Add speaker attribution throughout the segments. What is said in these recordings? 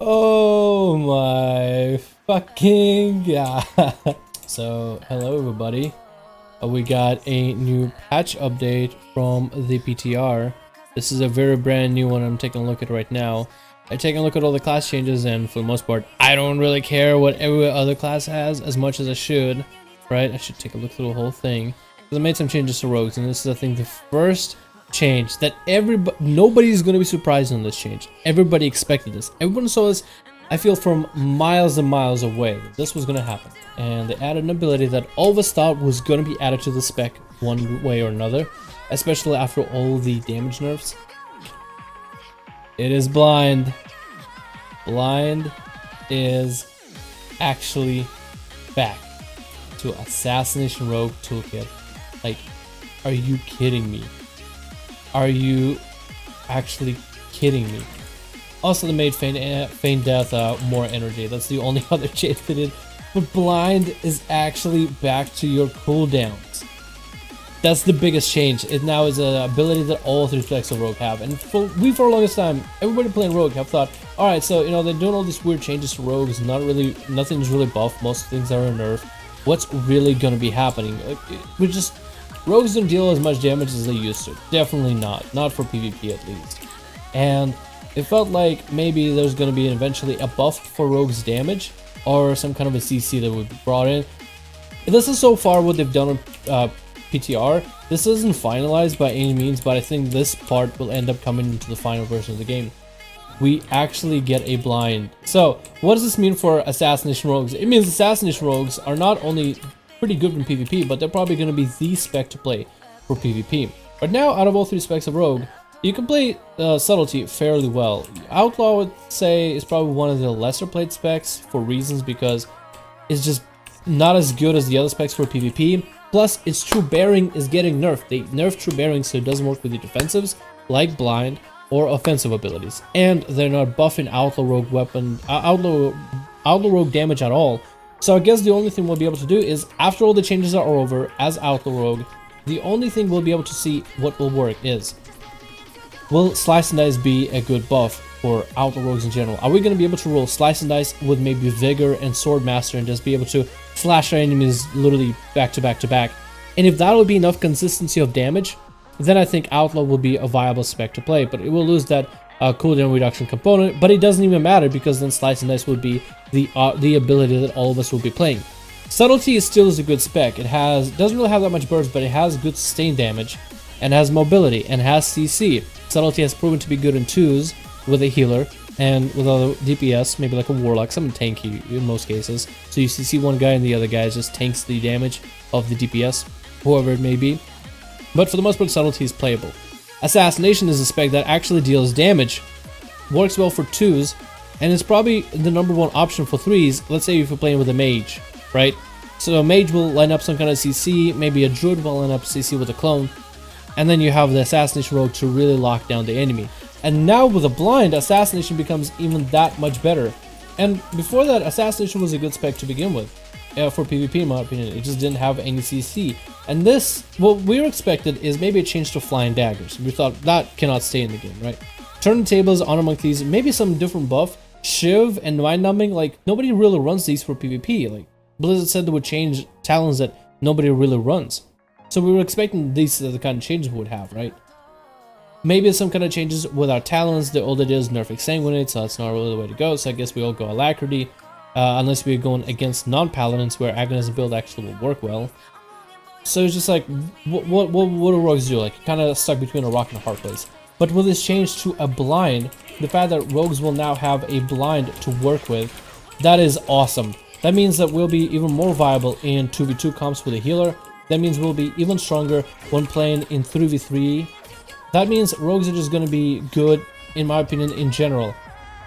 Speaker 1: Oh my fucking god. So, hello everybody. We got a new patch update from the PTR. This is a very brand new one. I'm taking a look at right now. I'm taking a look at all the class changes, and for the most part, I don't really care what every other class has as much as I should. Right? I should take a look through the whole thing. Because I made some changes to rogues, and this is, I think, the first change that nobody's going to be surprised on this change. Everybody expected this. Everyone saw this, I feel, from miles and miles away. This was going to happen. And they added an ability that all of us thought was going to be added to the spec one way or another, especially after all the damage nerfs. It is blind. Blind is actually back to Assassination Rogue Toolkit. Like, are you kidding me? Are you actually kidding me? Also, they made feign death more energy. That's the only other change they did. But blind is actually back to your cooldowns. That's the biggest change. It now is an ability that all three specs of Rogue have. And for the longest time, everybody playing Rogue have thought, alright, so, you know, they're doing all these weird changes to Rogues. Nothing's really buffed. Most things are a nerf. What's really gonna be happening? Rogues don't deal as much damage as they used to. Definitely not. Not for PvP at least. And it felt like maybe there's gonna be eventually a buff for Rogues damage, or some kind of a CC that would be brought in. This is so far what they've done on PTR. This isn't finalized by any means, but I think this part will end up coming into the final version of the game. We actually get a blind. So, what does this mean for Assassination Rogues? It means Assassination Rogues are not only pretty good in PvP, but they're probably going to be the spec to play for PvP. But now, out of all three specs of Rogue, you can play Subtlety fairly well. Outlaw, I would say, is probably one of the lesser played specs for reasons because it's just not as good as the other specs for PvP. Plus, its true bearing is getting nerfed. They nerfed true bearing so it doesn't work with the defensives, like blind, or offensive abilities. And they're not buffing Outlaw Rogue weapon, Outlaw Rogue damage at all. So I guess the only thing we'll be able to do is, after all the changes are over, as Outlaw Rogue, the only thing we'll be able to see what will work is, will Slice and Dice be a good buff for Outlaw Rogues in general? Are we going to be able to roll Slice and Dice with maybe Vigor and Swordmaster and just be able to slash our enemies literally back to back to back? And if that will be enough consistency of damage, then I think Outlaw will be a viable spec to play, but it will lose that cooldown reduction component. But it doesn't even matter because then Slice and Dice would be the ability that all of us will be playing. Subtlety still is a good spec. It doesn't really have that much burst, but it has good sustained damage, and has mobility, and has CC. Subtlety has proven to be good in 2s with a healer, and with other DPS, maybe like a Warlock, something tanky in most cases. So you CC one guy and the other guy just tanks the damage of the DPS, whoever it may be. But for the most part, Subtlety is playable. Assassination is a spec that actually deals damage, works well for 2s, and is probably the #1 option for 3s. Let's say if you're playing with a mage, right? So a mage will line up some kind of CC, maybe a druid will line up CC with a clone, and then you have the Assassination Rogue to really lock down the enemy. And now with a blind, Assassination becomes even that much better. And before that, Assassination was a good spec to begin with. For PvP, in my opinion, it just didn't have any CC. And this, what we were expected is maybe a change to Flying Daggers. We thought that cannot stay in the game, right? Turn tables, honor among thieves, maybe some different buff. Shiv and Mind Numbing, like, nobody really runs these for PvP. Like, Blizzard said they would change talents that nobody really runs. So we were expecting these are the kind of changes we would have, right? Maybe some kind of changes with our talents. All they did is nerf Exsanguinate, so that's not really the way to go. So I guess we all go Alacrity. Unless we're going against non-paladins where agonism build actually will work well. So it's just like, what do rogues do? Like, kind of stuck between a rock and a hard place. But with this change to a blind, the fact that rogues will now have a blind to work with, that is awesome. That means that we'll be even more viable in 2v2 comps with a healer. That means we'll be even stronger when playing in 3v3. That means rogues are just going to be good, in my opinion, in general.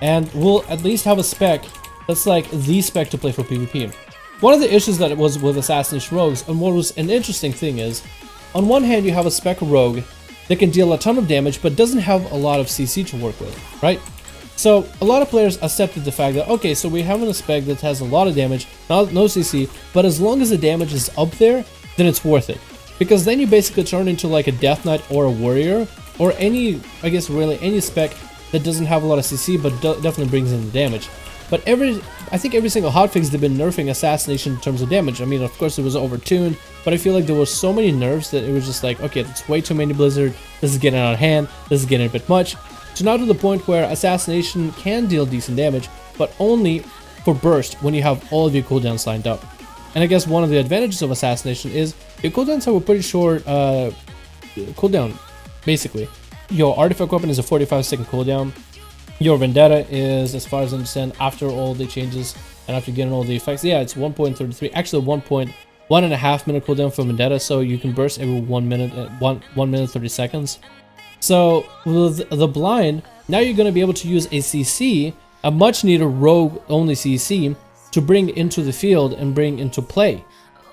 Speaker 1: And we'll at least have a spec that's like the spec to play for PvP. One of the issues that it was with Assassination Rogues, and what was an interesting thing is, on one hand you have a spec rogue that can deal a ton of damage but doesn't have a lot of CC to work with, right? So a lot of players accepted the fact that, okay, so we're having a spec that has a lot of damage, no CC, but as long as the damage is up there, then it's worth it. Because then you basically turn into like a Death Knight or a Warrior, or any, I guess really any spec that doesn't have a lot of CC, but definitely brings in the damage. But I think every single hotfix they've been nerfing Assassination in terms of damage. I mean, of course it was overtuned, but I feel like there were so many nerfs that it was just like, okay, it's way too many Blizzard, this is getting out of hand, this is getting a bit much. So now to the point where Assassination can deal decent damage, but only for burst when you have all of your cooldowns lined up. And I guess one of the advantages of Assassination is your cooldowns have a pretty short cooldown, basically. Your artifact weapon is a 45-second cooldown. Your Vendetta is, as far as I understand, after all the changes and after getting all the effects, yeah, it's 1.33, actually 1.5 minute cooldown for Vendetta, so you can burst every 1 minute, 1 minute 30 seconds. So with the blind, now you're going to be able to use a CC, a much needed rogue only CC, to bring into the field and bring into play.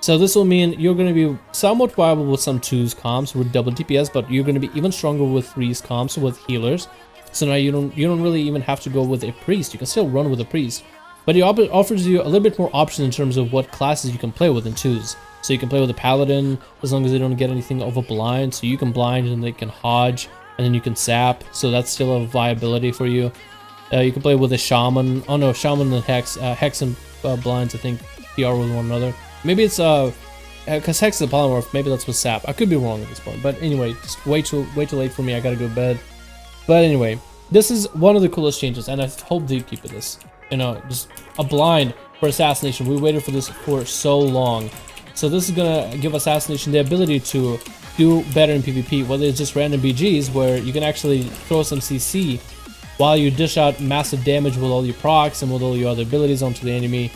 Speaker 1: So this will mean you're going to be somewhat viable with some 2s comps with double DPS, but you're going to be even stronger with 3s comps with healers. So now you don't really even have to go with a priest. You can still run with a priest, but it offers you a little bit more options in terms of what classes you can play with in 2s. So you can play with a paladin as long as they don't get anything over blind. So you can blind and they can hodge, and then you can sap. So that's still a viability for you. You can play with a shaman. Oh no, shaman and hex, hex and blinds. I think PR with one another. Maybe it's because hex is a polymorph. Maybe that's with sap. I could be wrong at this point. But anyway, just way too late for me. I gotta go to bed. But anyway, this is one of the coolest changes, and I hope they keep it this. You know, just a blind for Assassination. We waited for this for so long. So this is gonna give Assassination the ability to do better in PvP, whether it's just random BGs where you can actually throw some CC while you dish out massive damage with all your procs and with all your other abilities onto the enemy.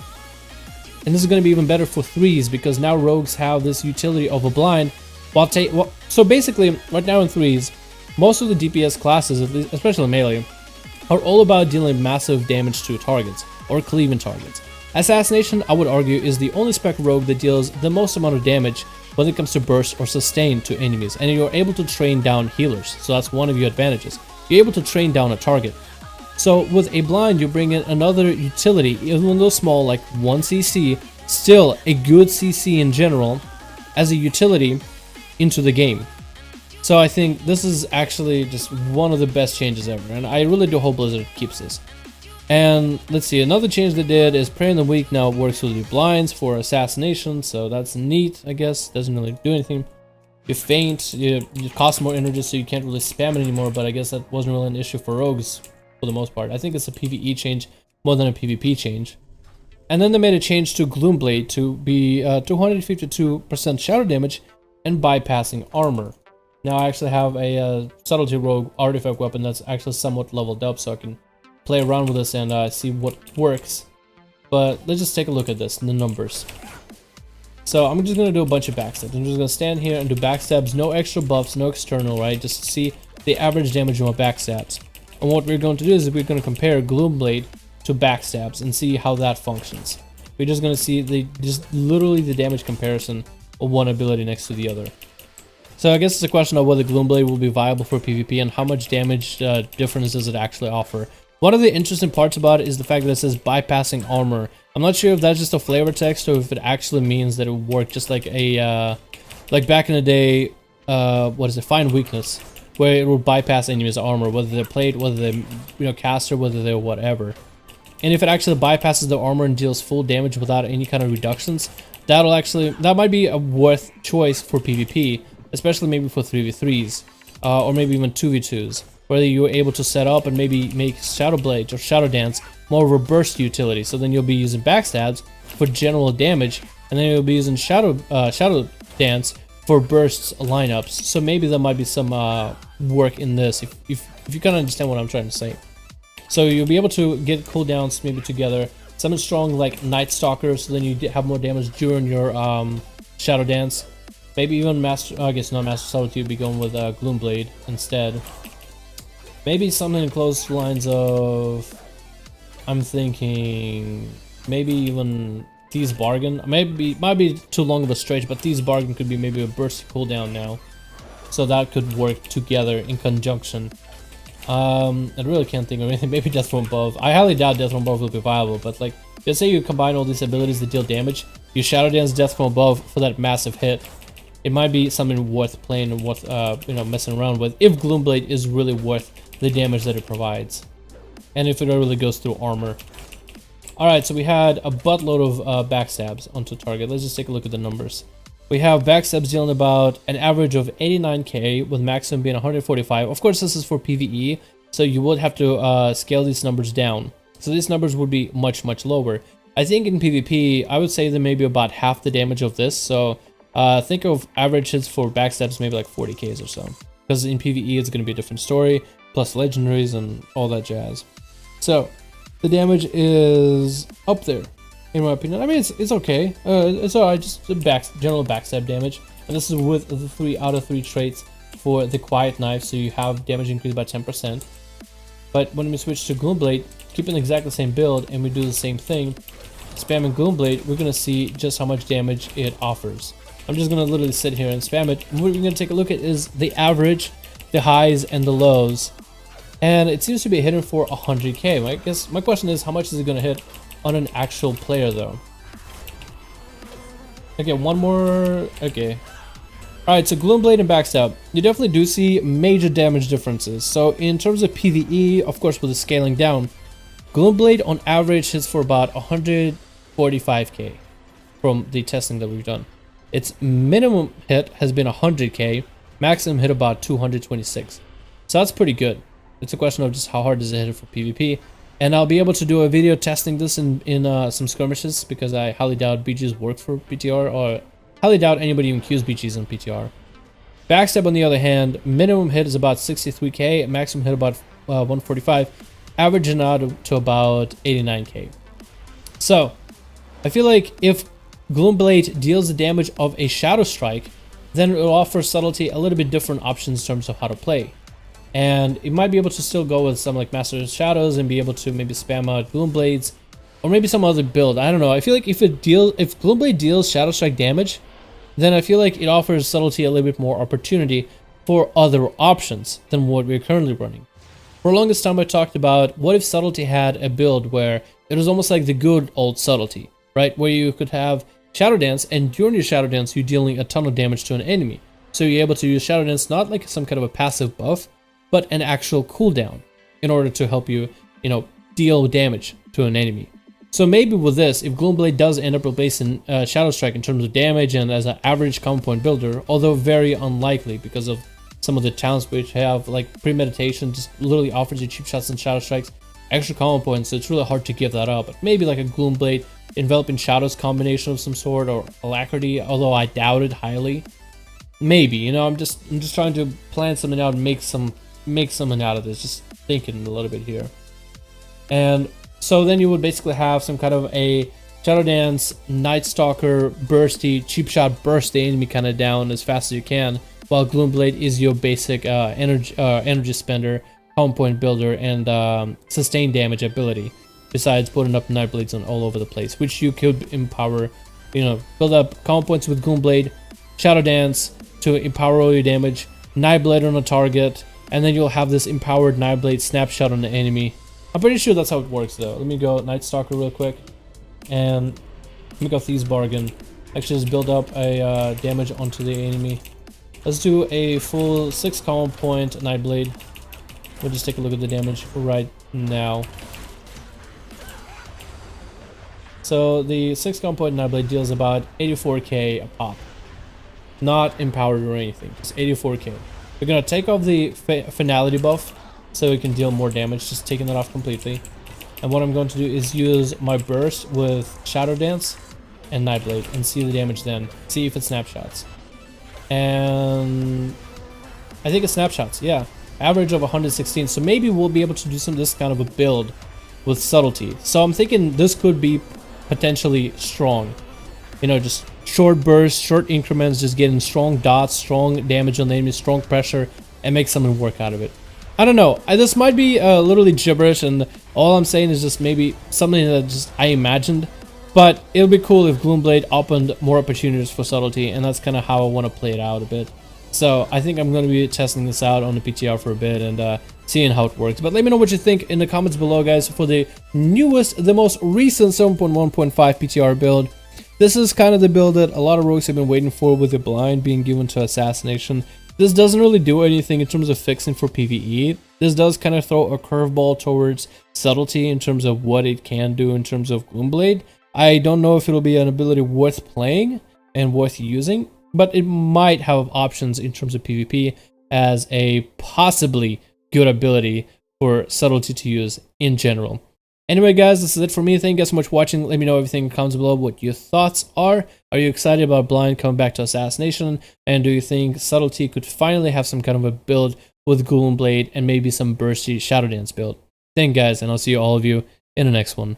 Speaker 1: And this is going to be even better for 3s because now rogues have this utility of a blind. So basically, right now in 3s, most of the DPS classes, at least, especially melee, are all about dealing massive damage to targets or cleaving targets. Assassination, I would argue, is the only spec rogue that deals the most amount of damage when it comes to burst or sustain to enemies, and you're able to train down healers. So that's one of your advantages. You're able to train down a target. So with a blind, you bring in another utility, even though small, like 1 CC, still a good CC in general, as a utility into the game. So I think this is actually just one of the best changes ever, and I really do hope Blizzard keeps this. And let's see, another change they did is Prayer in the Weak now works with your blinds for Assassination, so that's neat, I guess. Doesn't really do anything. You faint, you cost more energy, so you can't really spam it anymore, but I guess that wasn't really an issue for rogues for the most part. I think it's a PvE change more than a PvP change. And then they made a change to Gloomblade to be 252% shadow damage and bypassing armor. Now I actually have a Subtlety rogue artifact weapon that's actually somewhat leveled up, so I can play around with this and see what works. But let's just take a look at this, the numbers. So I'm just going to do a bunch of backstabs. I'm just going to stand here and do backstabs, no extra buffs, no external, right? Just to see the average damage of my backstabs. And what we're going to do is we're going to compare Gloomblade to backstabs and see how that functions. We're just going to see just literally the damage comparison of one ability next to the other. So I guess it's a question of whether Gloomblade will be viable for PvP and how much damage difference does it actually offer. One of the interesting parts about it is the fact that it says bypassing armor. I'm not sure if that's just a flavor text or if it actually means that it would work just like a, like back in the day, what is it, Find Weakness, where it will bypass enemies' armor, whether they're plate, whether they're caster, whether they're whatever. And if it actually bypasses the armor and deals full damage without any kind of reductions, that might be a worth choice for PvP, especially maybe for 3v3s, or maybe even 2v2s. Whether you're able to set up and maybe make Shadow Blade or Shadow Dance more of a burst utility. So then you'll be using backstabs for general damage, and then you'll be using Shadow Dance for bursts lineups. So maybe there might be some work in this if you kind of understand what I'm trying to say. So you'll be able to get cooldowns maybe together. Summon strong like Night Stalker, so then you have more damage during your Shadow Dance. Maybe even Master, I guess not Master Subtlety, you'd be going with Gloomblade instead. Maybe something close lines of, I'm thinking, maybe even Thieves Bargain. Might be too long of a stretch, but Thieves Bargain could be maybe a burst cooldown now. So that could work together in conjunction. I really can't think of anything. Maybe Death from Above. I highly doubt Death from Above will be viable, but like, let's say you combine all these abilities that deal damage, you Shadow Dance Death from Above for that massive hit. It might be something worth playing and worth, you know, messing around with if Gloomblade is really worth the damage that it provides, and if it really goes through armor. Alright, so we had a buttload of backstabs onto target. Let's just take a look at the numbers. We have backstabs dealing about an average of 89k, with maximum being 145. Of course, this is for PvE, so you would have to scale these numbers down. So these numbers would be much, much lower. I think in PvP, I would say that maybe about half the damage of this. So think of average hits for backstabs, maybe like 40k or so. Because in PvE, it's going to be a different story, plus legendaries and all that jazz. So the damage is up there, in my opinion. I mean, it's okay. It's alright, just general backstab damage. And this is with the 3 out of 3 traits for the quiet knife, so you have damage increased by 10%. But when we switch to Gloomblade, keeping exactly the same build, and we do the same thing, spamming Gloomblade, we're gonna see just how much damage it offers. I'm just gonna literally sit here and spam it. What we're gonna take a look at is the average, the highs, and the lows. And it seems to be hitting for 100k. I guess my question is, how much is it gonna hit on an actual player though? Okay, one more. Okay. Alright, so Gloomblade and backstab. You definitely do see major damage differences. So in terms of PvE, of course with the scaling down, Gloomblade on average hits for about 145k from the testing that we've done. Its minimum hit has been 100k, maximum hit about 226. So that's pretty good. It's a question of just how hard does it hit for PvP. And I'll be able to do a video testing this in some skirmishes, because I highly doubt BGs work for PTR, or highly doubt anybody even queues BGs on PTR. Backstab, on the other hand, minimum hit is about 63k, maximum hit about 145, averaging out to about 89k. So I feel like if Gloomblade deals the damage of a Shadow Strike, then it will offer Subtlety a little bit different options in terms of how to play. And it might be able to still go with some like Master of Shadows and be able to maybe spam out Gloomblades, or maybe some other build. I don't know. I feel like if Gloomblade deals Shadow Strike damage, then I feel like it offers Subtlety a little bit more opportunity for other options than what we're currently running. For the longest time I talked about, what if Subtlety had a build where it was almost like the good old Subtlety, right? Where you could have Shadow Dance, and during your Shadow Dance you're dealing a ton of damage to an enemy. So you're able to use Shadow Dance not like some kind of a passive buff, but an actual cooldown in order to help you, deal damage to an enemy. So maybe with this, if Gloomblade does end up replacing Shadow Strike in terms of damage and as an average common point builder, although very unlikely because of some of the talents which have like premeditation, just literally offers you cheap shots and Shadow Strikes, extra common points, so it's really hard to give that up. But maybe like a Gloomblade enveloping Shadows combination of some sort, or Alacrity, although I doubt it highly. Maybe, I'm just trying to plan something out and make something out of this, just thinking a little bit here. And so then you would basically have some kind of a Shadow Dance, Night Stalker, bursty, cheap shot, burst the enemy kind of down as fast as you can, while Gloomblade is your basic energy spender, common point builder, and sustain damage ability, besides putting up Nightblades on all over the place, which you could empower, build up common points with Gloomblade, Shadow Dance to empower all your damage, Nightblade on a target, and then you'll have this empowered Nightblade snapshot on the enemy. I'm pretty sure that's how it works though. Let me go Night Stalker real quick, and let me go Thieves Bargain. Actually, just build up a damage onto the enemy. Let's do a full 6 common point Nightblade. We'll just take a look at the damage right now. So the 6 common point Nightblade deals about 84k a pop. Not empowered or anything, just 84k. We're gonna take off the finality buff so it can deal more damage, just taking that off completely. And what I'm going to do is use my burst with Shadow Dance and Nightblade and see the damage then. See if it snapshots. And I think it snapshots, yeah. Average of 116. So maybe we'll be able to do this kind of a build with Subtlety. So I'm thinking this could be potentially strong. Just short bursts, short increments, just getting strong dots, strong damage on the enemy, strong pressure, and make something work out of it. I don't know. This might be literally gibberish, and all I'm saying is just maybe something that just I imagined. But it would be cool if Gloomblade opened more opportunities for Subtlety, and that's kind of how I want to play it out a bit. So I think I'm going to be testing this out on the PTR for a bit and seeing how it works. But let me know what you think in the comments below, guys, for the newest, the most recent 7.1.5 PTR build. This is kind of the build that a lot of rogues have been waiting for, with the blind being given to Assassination This doesn't really do anything in terms of fixing for PvE. This does kind of throw a curveball towards Subtlety in terms of what it can do in terms of Gloomblade. I don't know if it'll be an ability worth playing and worth using, but it might have options in terms of PvP as a possibly good ability for Subtlety to use in general. Anyway, guys, this is it for me. Thank you guys so much for watching. Let me know everything in the comments below what your thoughts are. Are you excited about Blind coming back to Assassination? And do you think Subtlety could finally have some kind of a build with Gloomblade and maybe some bursty Shadow Dance build? Thank you guys, and I'll see all of you in the next one.